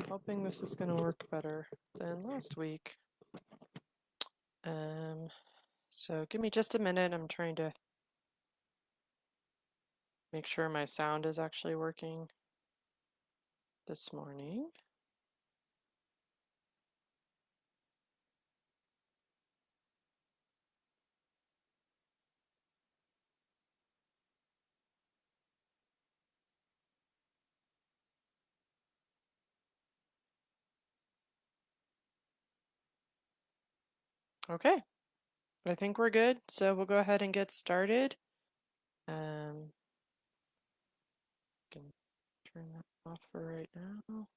Hoping this is going to work better than last week. So give me just a minute. I'm trying to make sure my sound is actually working this morning. Okay, I think we're good. So we'll go ahead and get started. Can turn that off for right now.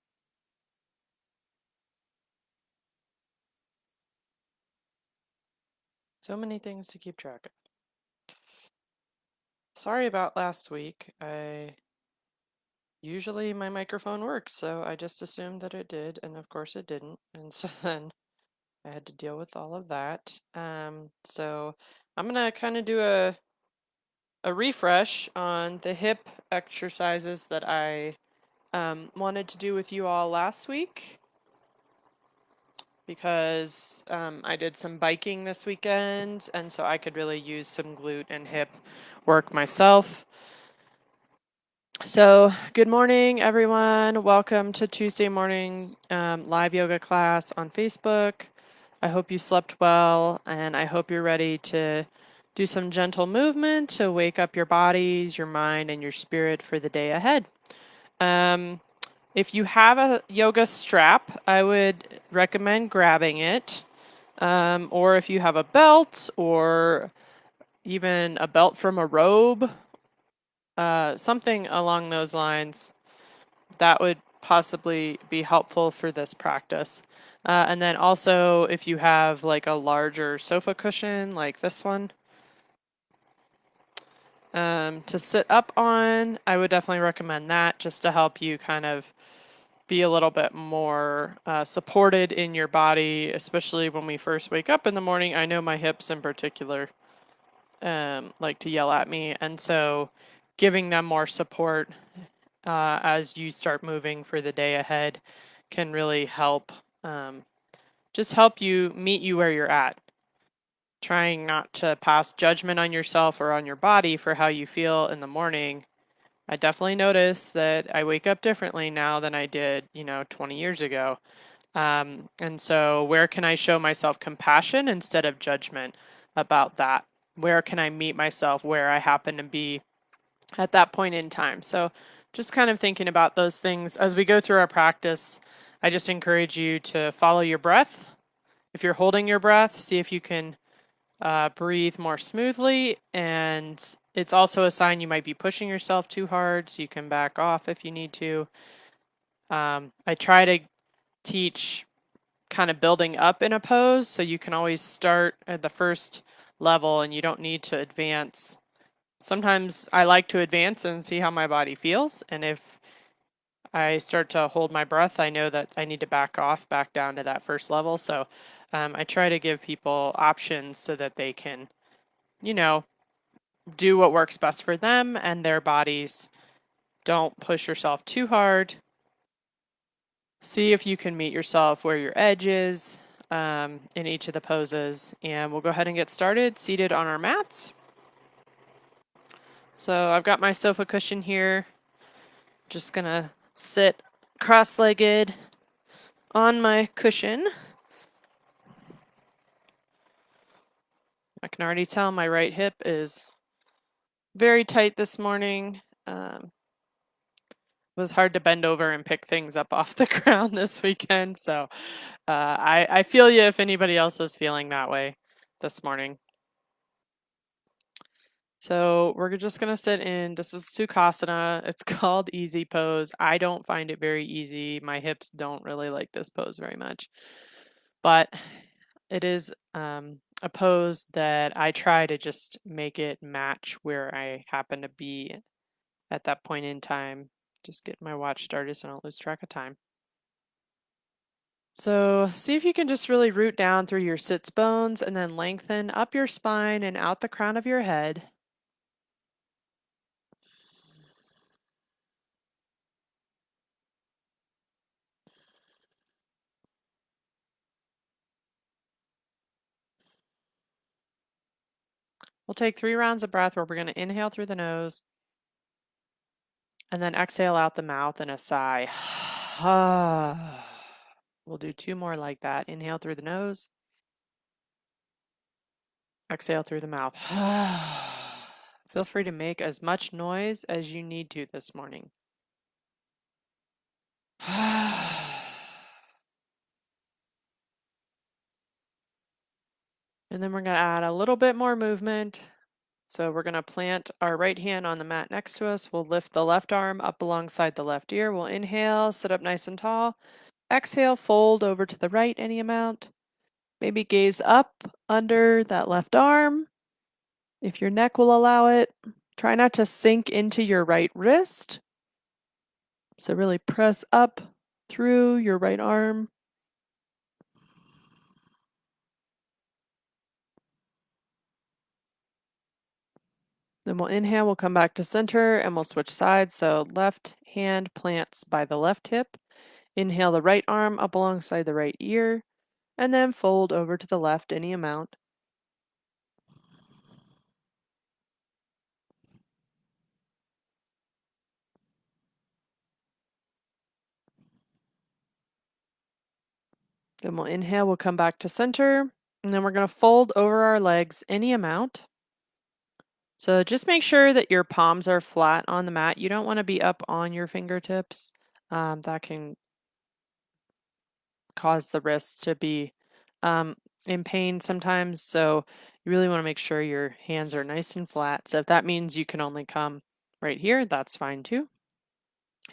So many things to keep track of. Sorry about last week. Usually my microphone works, so I just assumed that it did, and of course it didn't. And so then I had to deal with all of that. So I'm gonna kind of do a refresh on the hip exercises that I wanted to do with you all last week because I did some biking this weekend, and so I could really use some glute and hip work myself. So, good morning, everyone. Welcome to Tuesday morning live yoga class on Facebook. I hope you slept well, and I hope you're ready to do some gentle movement to wake up your bodies, your mind, and your spirit for the day ahead. If you have a yoga strap, I would recommend grabbing it. Or if you have a belt or even a belt from a robe, something along those lines, that would possibly be helpful for this practice. And then also, if you have like a larger sofa cushion like this one to sit up on, I would definitely recommend that just to help you kind of be a little bit more supported in your body, especially when we first wake up in the morning. I know my hips in particular like to yell at me, and so giving them more support as you start moving for the day ahead can really help just help you meet you where you're at. Trying not to pass judgment on yourself or on your body for how you feel in the morning. I definitely notice that I wake up differently now than I did, 20 years ago. And so, where can I show myself compassion instead of judgment about that? Where can I meet myself where I happen to be at that point in time? So, just kind of thinking about those things as we go through our practice. I just encourage you to follow your breath. If you're holding your breath, see if you can breathe more smoothly. And it's also a sign you might be pushing yourself too hard, so you can back off if you need to. I try to teach kind of building up in a pose, so you can always start at the first level and you don't need to advance. Sometimes I like to advance and see how my body feels, and if I start to hold my breath, I know that I need to back off, back down to that first level. So I try to give people options so that they can, do what works best for them and their bodies. Don't push yourself too hard. See if you can meet yourself where your edge is in each of the poses. And we'll go ahead and get started, seated on our mats. So I've got my sofa cushion here. Just gonna sit cross-legged on my cushion. I can already tell my right hip is very tight this morning. It was hard to bend over and pick things up off the ground this weekend. So I feel you if anybody else is feeling that way this morning. So we're just going to sit in, this is Sukhasana. It's called easy pose. I don't find it very easy. My hips don't really like this pose very much, but it is a pose that I try to just make it match where I happen to be at that point in time. Just get my watch started so I don't lose track of time. So see if you can just really root down through your sits bones and then lengthen up your spine and out the crown of your head. We'll take 3 rounds of breath where we're going to inhale through the nose and then exhale out the mouth in a sigh. We'll do 2 more like that. Inhale through the nose, exhale through the mouth. Feel free to make as much noise as you need to this morning. And then we're going to add a little bit more movement. So we're going to plant our right hand on the mat next to us. We'll lift the left arm up alongside the left ear. We'll inhale, sit up nice and tall. Exhale, fold over to the right any amount. Maybe gaze up under that left arm if your neck will allow it. Try not to sink into your right wrist. So really press up through your right arm. Then we'll inhale, we'll come back to center and we'll switch sides. So left hand plants by the left hip. Inhale the right arm up alongside the right ear and then fold over to the left any amount. Then we'll inhale, we'll come back to center, and then we're going to fold over our legs any amount. So just make sure that your palms are flat on the mat. You don't want to be up on your fingertips. That can cause the wrists to be in pain sometimes. So you really want to make sure your hands are nice and flat. So if that means you can only come right here, that's fine too.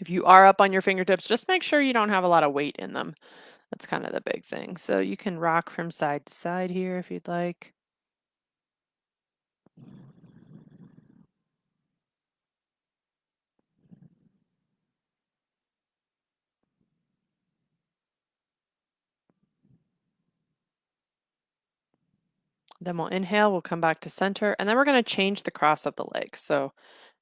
If you are up on your fingertips, just make sure you don't have a lot of weight in them. That's kind of the big thing. So you can rock from side to side here if you'd like. Then we'll inhale, we'll come back to center, and then we're going to change the cross of the legs. So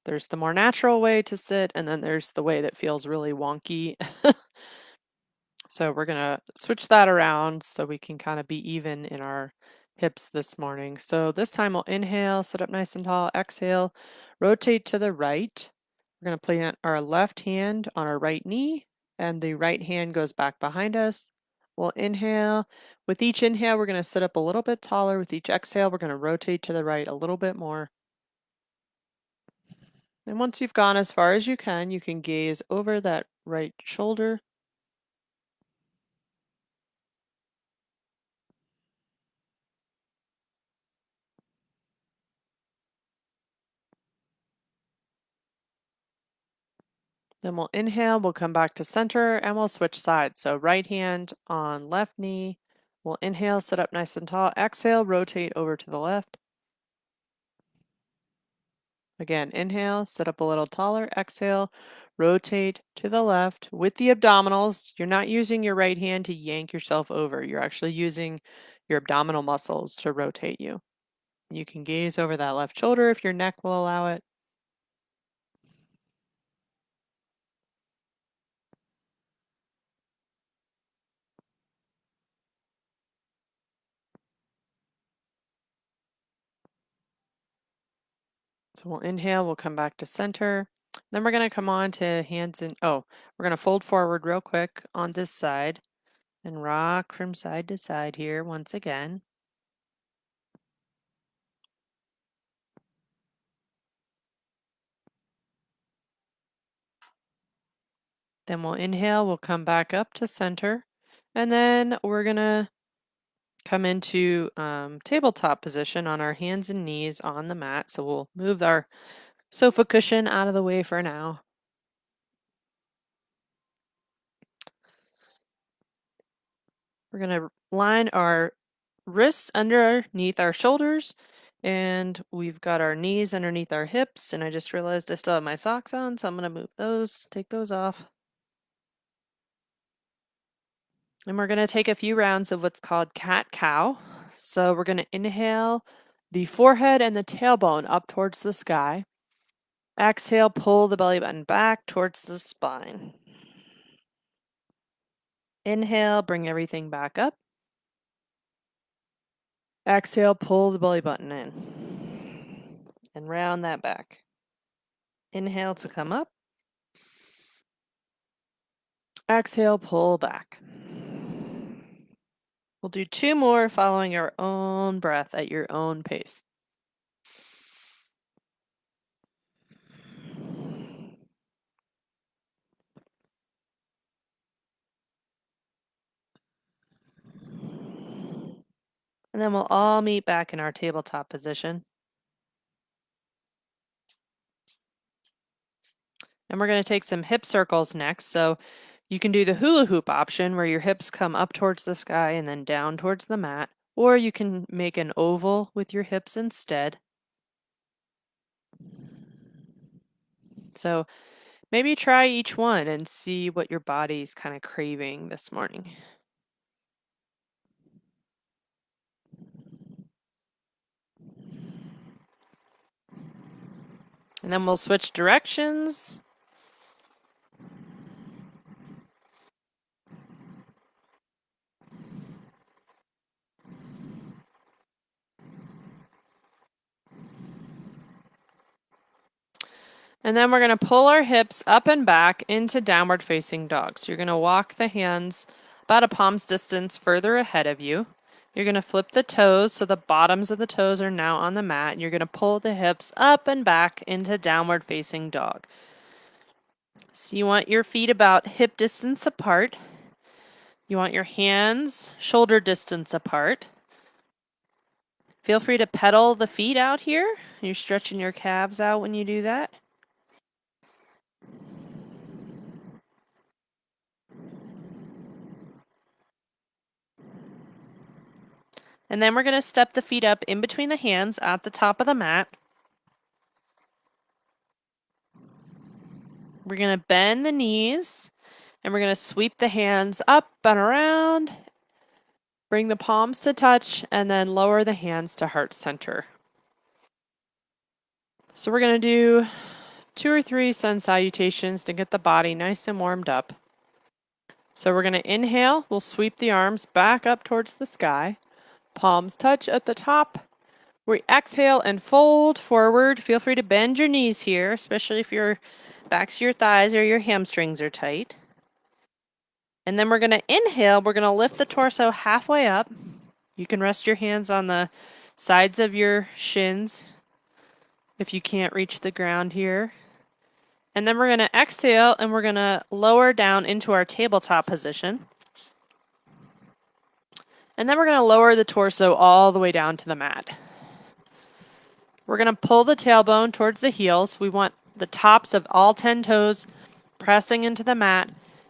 there's the more natural way to sit, and then there's the way that feels really wonky. So we're going to switch that around so we can kind of be even in our hips this morning. So this time we'll inhale, sit up nice and tall, exhale, rotate to the right. We're going to plant our left hand on our right knee, and the right hand goes back behind us. We'll inhale. With each inhale, we're going to sit up a little bit taller. With each exhale, we're going to rotate to the right a little bit more. And once you've gone as far as you can gaze over that right shoulder. Then we'll inhale, we'll come back to center, and we'll switch sides. So right hand on left knee. We'll inhale, sit up nice and tall. Exhale, rotate over to the left. Again, inhale, sit up a little taller. Exhale, rotate to the left. With the abdominals, you're not using your right hand to yank yourself over. You're actually using your abdominal muscles to rotate you. You can gaze over that left shoulder if your neck will allow it. So we'll inhale, we'll come back to center. Then we're going to come on to hands and, we're going to fold forward real quick on this side and rock from side to side here once again. Then we'll inhale, we'll come back up to center. And then we're going to come into tabletop position on our hands and knees on the mat. So we'll move our sofa cushion out of the way for now. We're going to line our wrists underneath our shoulders, and we've got our knees underneath our hips. And I just realized I still have my socks on, so I'm going to move those, take those off. And we're going to take a few rounds of what's called cat-cow. So we're going to inhale the forehead and the tailbone up towards the sky. Exhale, pull the belly button back towards the spine. Inhale, bring everything back up. Exhale, pull the belly button in. And round that back. Inhale to come up. Exhale, pull back. We'll do 2 more following your own breath at your own pace. And then we'll all meet back in our tabletop position. And we're going to take some hip circles next. So you can do the hula hoop option where your hips come up towards the sky and then down towards the mat, or you can make an oval with your hips instead. So maybe try each one and see what your body's kind of craving this morning. And then we'll switch directions. And then we're going to pull our hips up and back into downward facing dog. So you're going to walk the hands about a palm's distance further ahead of you. You're going to flip the toes so the bottoms of the toes are now on the mat. And you're going to pull the hips up and back into downward facing dog. So you want your feet about hip distance apart. You want your hands shoulder distance apart. Feel free to pedal the feet out here. You're stretching your calves out when you do that. And then we're going to step the feet up in between the hands at the top of the mat. We're going to bend the knees and we're going to sweep the hands up and around. Bring the palms to touch and then lower the hands to heart center. So we're going to do 2 or 3 sun salutations to get the body nice and warmed up. So we're going to inhale. We'll sweep the arms back up towards the sky. Palms touch at the top. We exhale and fold forward. Feel free to bend your knees here, especially if your backs to your thighs or your hamstrings are tight. And then we're going to inhale. We're going to lift the torso halfway up. You can rest your hands on the sides of your shins if you can't reach the ground here. And then we're going to exhale and we're going to lower down into our tabletop position. And then we're going to lower the torso all the way down to the mat. We're going to pull the tailbone towards the heels. We want the tops of all 10 toes pressing into the mat.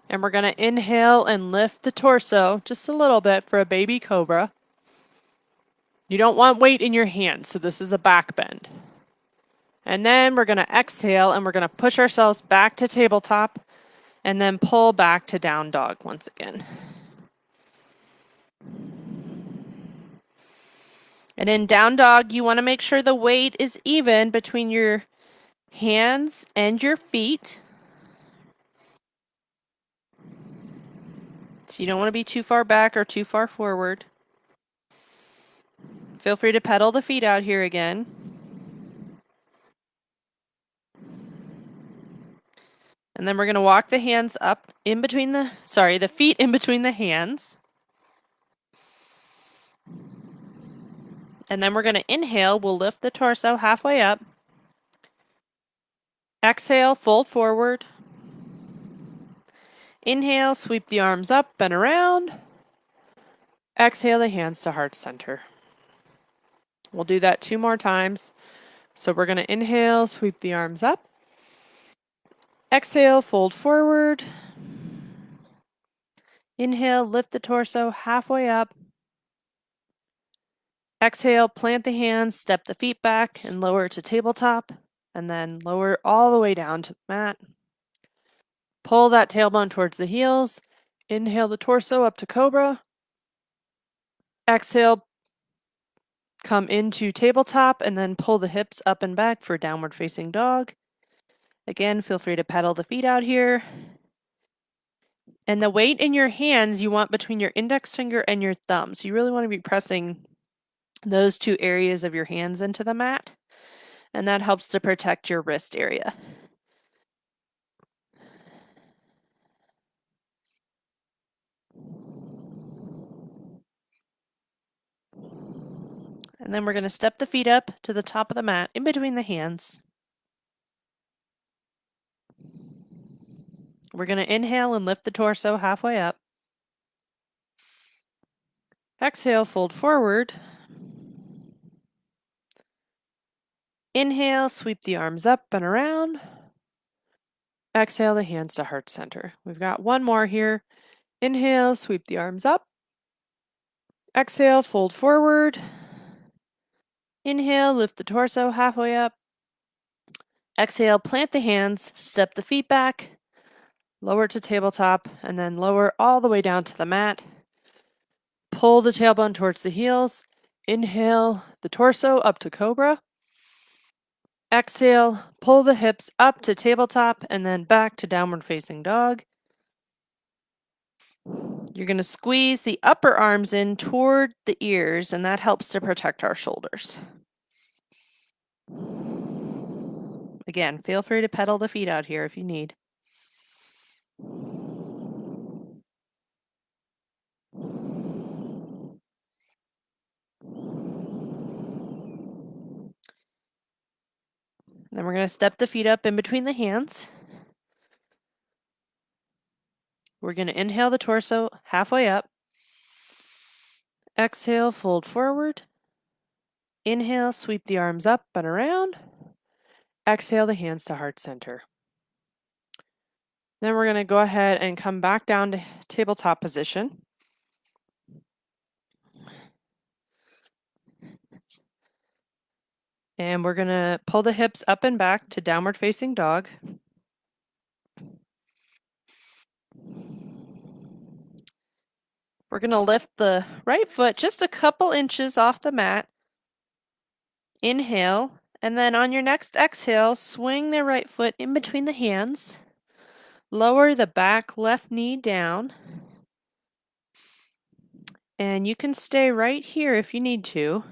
And we're going to inhale and lift the torso just a little bit for a baby cobra. You don't want weight in your hands, so this is a back bend. And then we're going to exhale and we're going to push ourselves back to tabletop and then pull back to down dog once again. And in down dog, you want to make sure the weight is even between your hands and your feet. So you don't want to be too far back or too far forward. Feel free to pedal the feet out here again. And then we're going to walk the hands up in between the feet in between the hands. And then we're going to inhale. We'll lift the torso halfway up. Exhale, fold forward. Inhale, sweep the arms up and around. Exhale the hands to heart center. We'll do that 2 more times. So we're going to inhale, sweep the arms up. Exhale, fold forward. Inhale, lift the torso halfway up. Exhale, plant the hands, step the feet back and lower to tabletop, and then lower all the way down to the mat. Pull that tailbone towards the heels. Inhale the torso up to cobra. Exhale, come into tabletop and then pull the hips up and back for downward facing dog. Again, feel free to pedal the feet out here. And the weight in your hands you want between your index finger and your thumb. So you really want to be pressing those two areas of your hands into the mat. And that helps to protect your wrist area. And then we're going to step the feet up to the top of the mat in between the hands. We're going to inhale and lift the torso halfway up. Exhale, fold forward. Inhale, sweep the arms up and around. Exhale the hands to heart center. We've got one more here. Inhale, sweep the arms up. Exhale, fold forward. Inhale, lift the torso halfway up. Exhale, plant the hands, step the feet back, lower to tabletop, and then lower all the way down to the mat. Pull the tailbone towards the heels. Inhale the torso up to cobra. Exhale, pull the hips up to tabletop and then back to downward facing dog. You're going to squeeze the upper arms in toward the ears, and that helps to protect our shoulders. Again, feel free to pedal the feet out here if you need. Then we're going to step the feet up in between the hands. We're going to inhale the torso halfway up. Exhale, fold forward. Inhale, sweep the arms up and around. Exhale the hands to heart center. Then we're going to go ahead and come back down to tabletop position. And we're going to pull the hips up and back to downward facing dog. We're going to lift the right foot just a couple inches off the mat. Inhale, and then on your next exhale, swing the right foot in between the hands. Lower the back left knee down. And you can stay right here if you need to.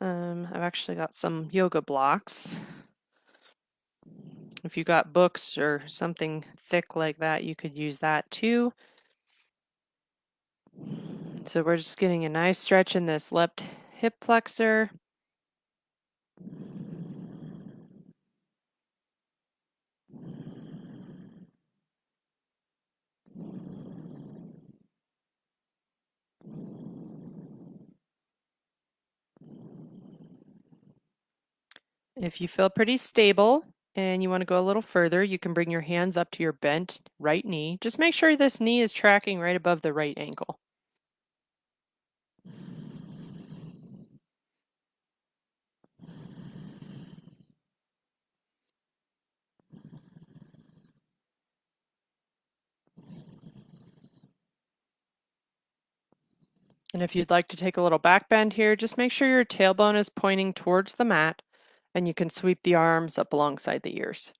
I've actually got some yoga blocks. If you got books or something thick like that, you could use that too. So we're just getting a nice stretch in this left hip flexor. If you feel pretty stable and you want to go a little further, you can bring your hands up to your bent right knee. Just make sure this knee is tracking right above the right ankle. And if you'd like to take a little back bend here, just make sure your tailbone is pointing towards the mat and you can sweep the arms up alongside the ears.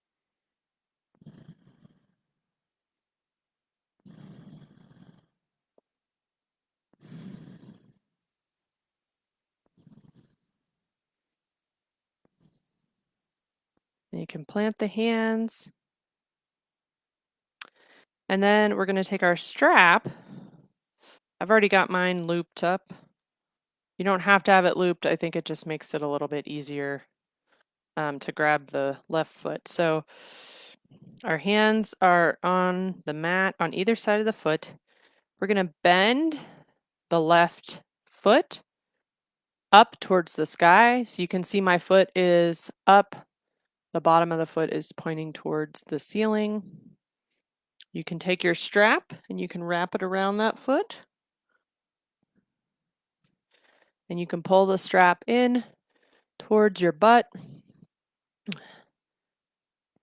And you can plant the hands. And then we're going to take our strap. I've already got mine looped up. You don't have to have it looped. I think it just makes it a little bit easier to grab the left foot. So our hands are on the mat on either side of the foot. We're going to bend the left foot up towards the sky. So you can see my foot is up. The bottom of the foot is pointing towards the ceiling. You can take your strap and you can wrap it around that foot. And you can pull the strap in towards your butt.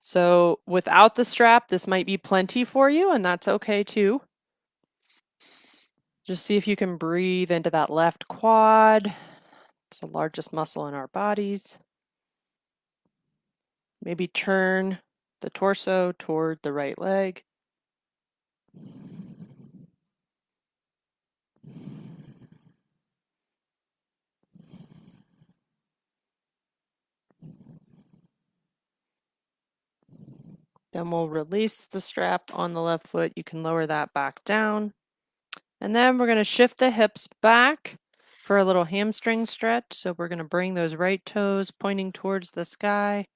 So without the strap, this might be plenty for you, and that's okay too. Just see if you can breathe into that left quad. It's the largest muscle in our bodies. Maybe turn the torso toward the right leg. Then we'll release the strap on the left foot. You can lower that back down. And then we're going to shift the hips back for a little hamstring stretch. So we're going to bring those right toes pointing towards the sky.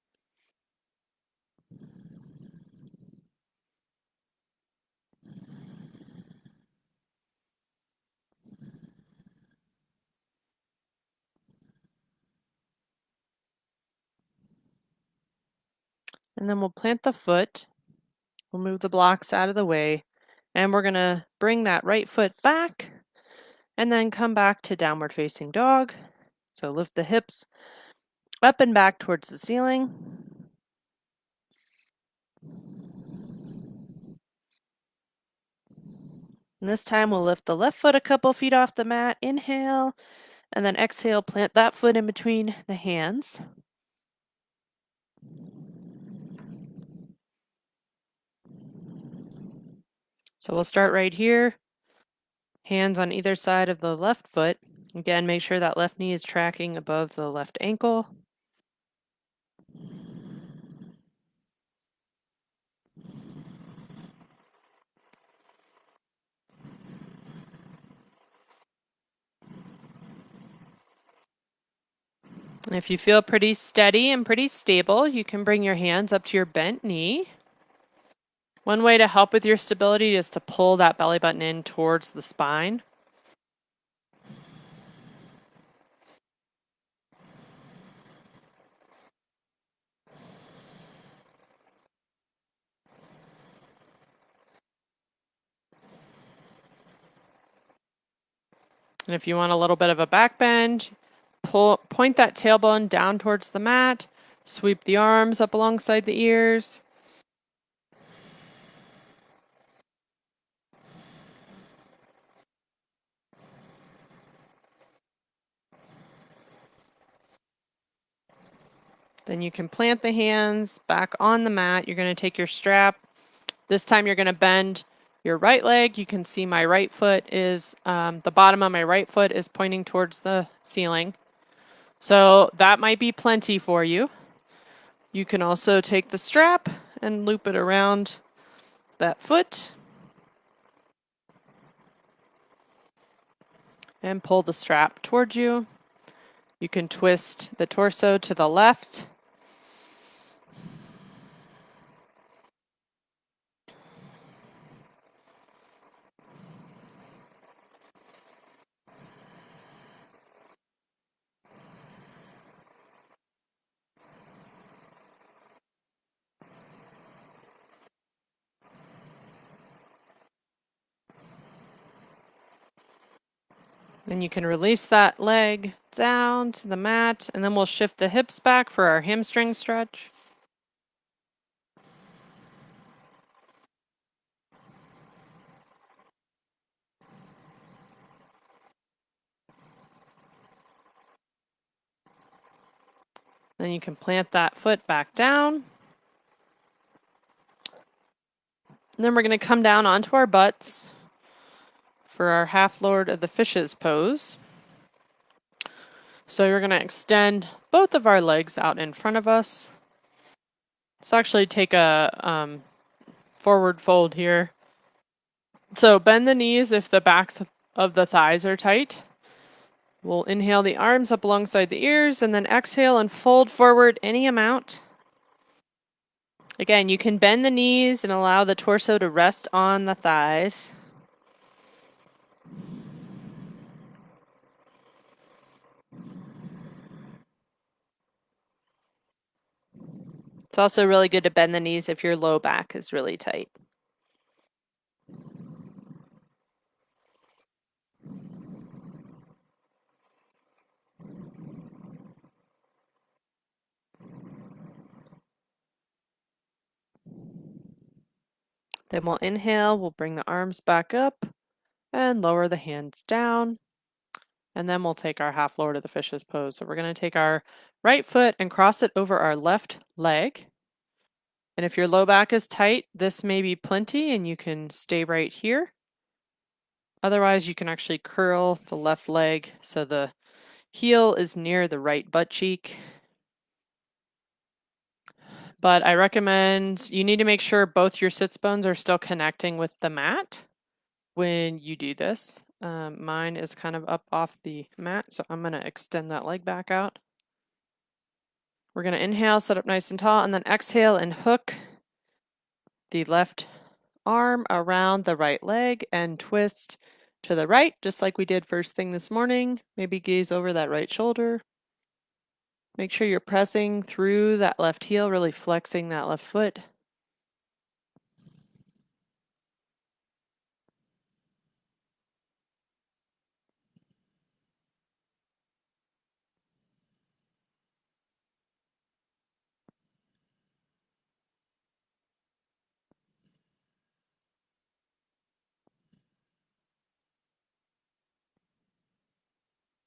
And then we'll plant the foot. We'll move the blocks out of the way. And we're going to bring that right foot back and then come back to downward facing dog. So lift the hips up and back towards the ceiling. And this time we'll lift the left foot a couple feet off the mat. Inhale, and then exhale, plant that foot in between the hands. So we'll start right here. Hands on either side of the left foot. Again, make sure that left knee is tracking above the left ankle. And if you feel pretty steady and pretty stable, you can bring your hands up to your bent knee. One way to help with your stability is to pull that belly button in towards the spine. And if you want a little bit of a back bend, point that tailbone down towards the mat, sweep the arms up alongside the ears. Then you can plant the hands back on the mat. You're going to take your strap. This time you're going to bend your right leg. You can see my right foot is, the bottom of my right foot is pointing towards the ceiling. So that might be plenty for you. You can also take the strap and loop it around that foot and pull the strap towards you. You can twist the torso to the left. Then you can release that leg down to the mat, and then we'll shift the hips back for our hamstring stretch. Then you can plant that foot back down. And then we're going to come down onto our butts for our half Lord of the Fishes pose. So you're going to extend both of our legs out in front of us. Let's actually take a forward fold here. So bend the knees if the backs of the thighs are tight. We'll inhale the arms up alongside the ears and then exhale and fold forward any amount. Again, you can bend the knees and allow the torso to rest on the thighs. It's also really good to bend the knees if your low back is really tight. Then we'll inhale, we'll bring the arms back up and lower the hands down. And then we'll take our half lower to the fishes pose. So we're going to take our right foot and cross it over our left leg. And if your low back is tight, this may be plenty and you can stay right here. Otherwise, you can actually curl the left leg so the heel is near the right butt cheek. But I recommend you need to make sure both your sits bones are still connecting with the mat when you do this. Mine is kind of up off the mat, so I'm going to extend that leg back out. We're going to inhale, sit up nice and tall, and then exhale and hook the left arm around the right leg and twist to the right, just like we did first thing this morning. Maybe gaze over that right shoulder. Make sure you're pressing through that left heel, really flexing that left foot.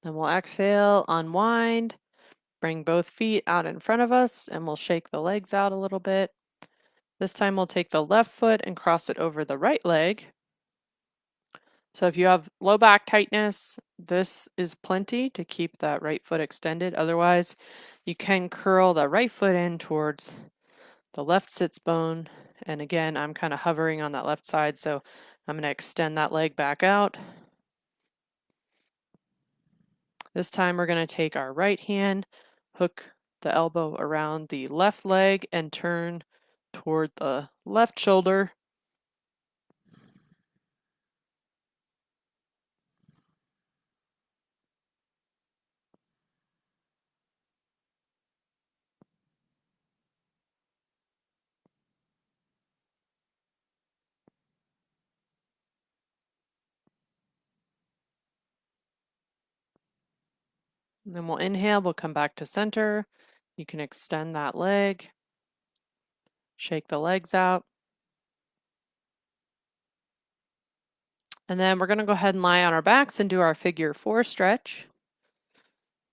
Then we'll exhale, unwind, bring both feet out in front of us, and we'll shake the legs out a little bit. This time we'll take the left foot and cross it over the right leg. So if you have low back tightness, this is plenty to keep that right foot extended. Otherwise, you can curl the right foot in towards the left sits bone. And again, I'm kind of hovering on that left side, so I'm going to extend that leg back out. This time we're going to take our right hand, hook the elbow around the left leg, and turn toward the left shoulder. And then we'll inhale, we'll come back to center. You can extend that leg, shake the legs out. And then we're going to go ahead and lie on our backs and do our figure 4 stretch.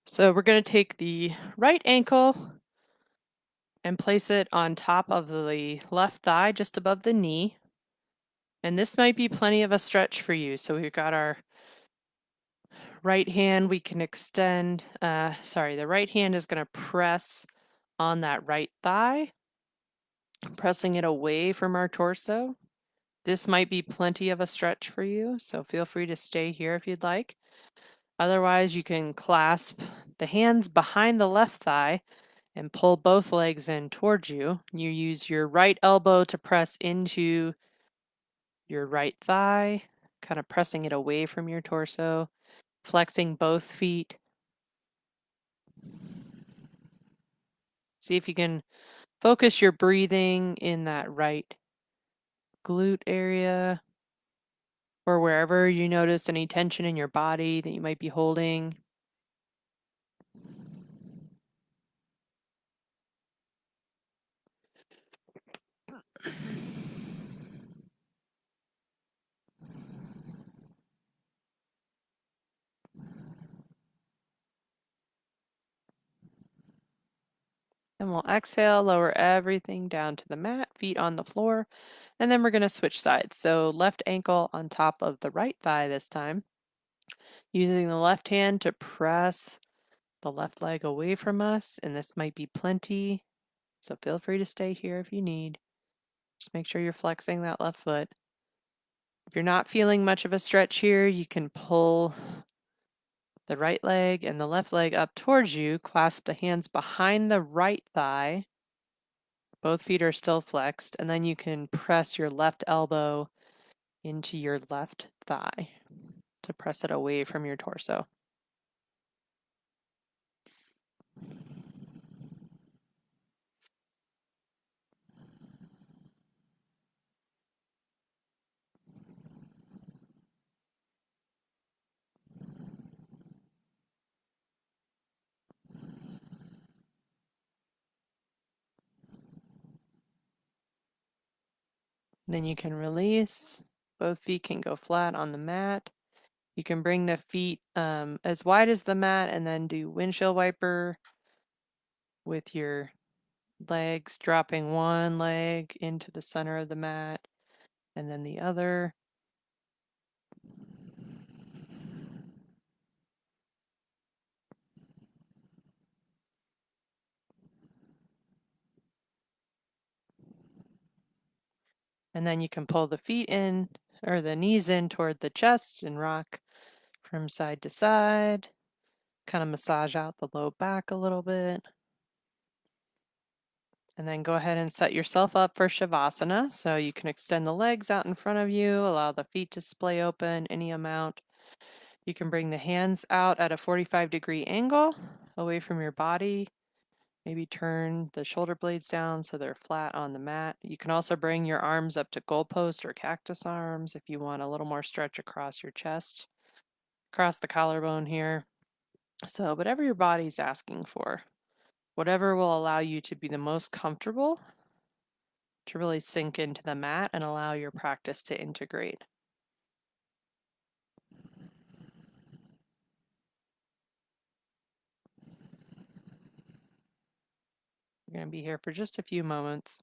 So we're going to take the right ankle and place it on top of the left thigh, just above the knee. And this might be plenty of a stretch for you. So we've got our right hand, we can extend, the right hand is going to press on that right thigh, pressing it away from our torso. This might be plenty of a stretch for you, so feel free to stay here if you'd like. Otherwise, you can clasp the hands behind the left thigh and pull both legs in towards you. You use your right elbow to press into your right thigh, kind of pressing it away from your torso, flexing both feet. See if you can focus your breathing in that right glute area or wherever you notice any tension in your body that you might be holding. And we'll exhale, lower everything down to the mat, feet on the floor, and then we're going to switch sides. So left ankle on top of the right thigh this time, using the left hand to press the left leg away from us, and this might be plenty, so feel free to stay here if you need. Just make sure you're flexing that left foot. If you're not feeling much of a stretch here, you can pull the right leg and the left leg up towards you, clasp the hands behind the right thigh. Both feet are still flexed, and then you can press your left elbow into your left thigh to press it away from your torso. Then you can release. Both feet can go flat on the mat. You can bring the feet as wide as the mat and then do windshield wiper with your legs, dropping one leg into the center of the mat and then the other. And then you can pull the feet in or the knees in toward the chest and rock from side to side. Kind of massage out the low back a little bit. And then go ahead and set yourself up for Shavasana. So you can extend the legs out in front of you, allow the feet to splay open any amount. You can bring the hands out at a 45-degree angle away from your body. Maybe turn the shoulder blades down so they're flat on the mat. You can also bring your arms up to goalpost or cactus arms if you want a little more stretch across your chest, across the collarbone here. So whatever your body's asking for, whatever will allow you to be the most comfortable to really sink into the mat and allow your practice to integrate. We're going to be here for just a few moments.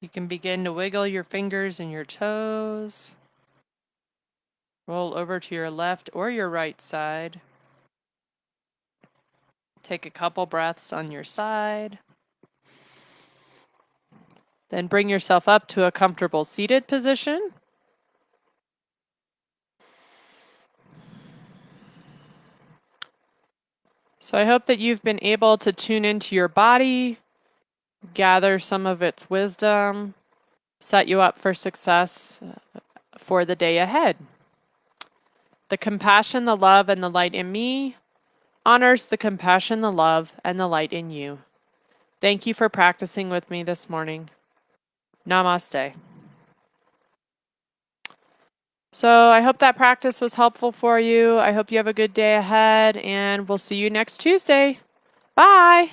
You can begin to wiggle your fingers and your toes. Roll over to your left or your right side. Take a couple breaths on your side. Then bring yourself up to a comfortable seated position. So I hope that you've been able to tune into your body, gather some of its wisdom, set you up for success for the day ahead. The compassion, the love, and the light in me honors the compassion, the love, and the light in you. Thank you for practicing with me this morning. Namaste. So I hope that practice was helpful for you. I hope you have a good day ahead, and we'll see you next Tuesday. Bye.